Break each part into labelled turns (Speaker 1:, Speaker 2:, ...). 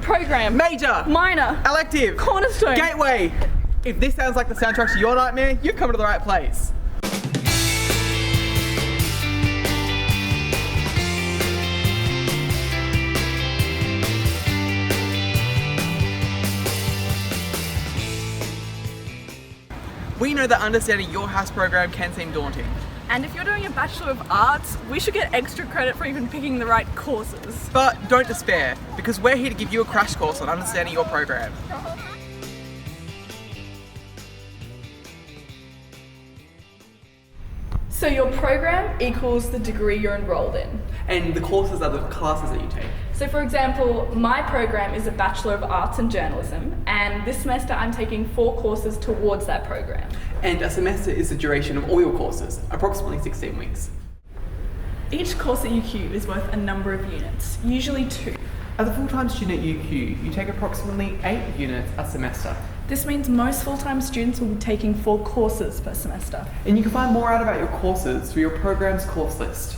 Speaker 1: program,
Speaker 2: major,
Speaker 1: minor,
Speaker 2: elective,
Speaker 1: cornerstone,
Speaker 2: gateway. If this sounds like the soundtrack to your nightmare, you've come to the right place. We know that understanding your house program can seem daunting.
Speaker 1: And if you're doing a Bachelor of Arts, we should get extra credit for even picking the right courses.
Speaker 2: But don't despair, because we're here to give you a crash course on understanding your program.
Speaker 1: So your program equals the degree you're enrolled in.
Speaker 2: And the courses are the classes that you take.
Speaker 1: So for example, my program is a Bachelor of Arts in Journalism, and this semester I'm taking 4 courses towards that program.
Speaker 2: And a semester is the duration of all your courses, approximately 16 weeks.
Speaker 1: Each course at UQ is worth a number of units, usually 2.
Speaker 2: As a full-time student at UQ, you take approximately 8 units a semester.
Speaker 1: This means most full-time students will be taking 4 courses per semester.
Speaker 2: And you can find more out about your courses through your program's course list.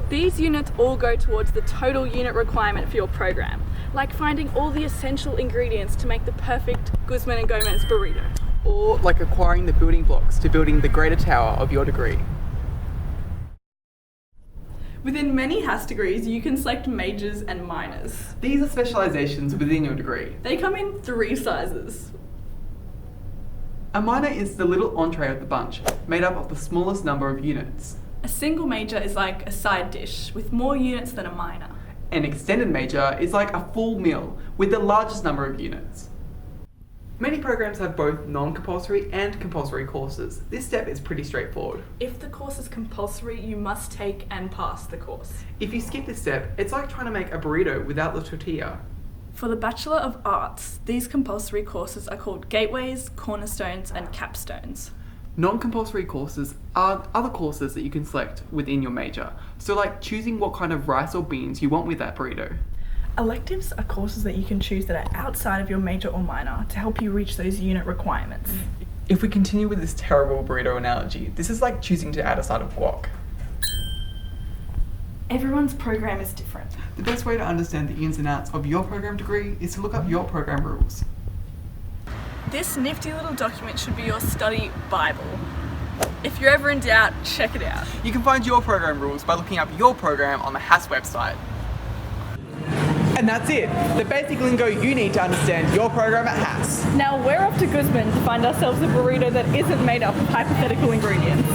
Speaker 1: These units all go towards the total unit requirement for your program, like finding all the essential ingredients to make the perfect Guzman and Gomez burrito.
Speaker 2: Or like acquiring the building blocks to building the greater tower of your degree.
Speaker 1: Within many HAS degrees, you can select majors and minors.
Speaker 2: These are specializations within your degree.
Speaker 1: They come in 3 sizes.
Speaker 2: A minor is the little entree of the bunch, made up of the smallest number of units.
Speaker 1: A single major is like a side dish, with more units than a minor.
Speaker 2: An extended major is like a full meal, with the largest number of units. Many programs have both non-compulsory and compulsory courses. This step is pretty straightforward.
Speaker 1: If the course is compulsory, you must take and pass the course.
Speaker 2: If you skip this step, it's like trying to make a burrito without the tortilla.
Speaker 1: For the Bachelor of Arts, these compulsory courses are called gateways, cornerstones, and capstones.
Speaker 2: Non-compulsory courses are other courses that you can select within your major. So like choosing what kind of rice or beans you want with that burrito.
Speaker 1: Electives are courses that you can choose that are outside of your major or minor to help you reach those unit requirements.
Speaker 2: If we continue with this terrible burrito analogy, this is like choosing to add a side of guac.
Speaker 1: Everyone's program is different.
Speaker 2: The best way to understand the ins and outs of your program degree is to look up your program rules.
Speaker 1: This nifty little document should be your study Bible. If you're ever in doubt, check it out.
Speaker 2: You can find your program rules by looking up your program on the HAS website. And that's it, the basic lingo you need to understand your program at HAS.
Speaker 1: Now we're off to Guzman to find ourselves a burrito that isn't made up of hypothetical ingredients.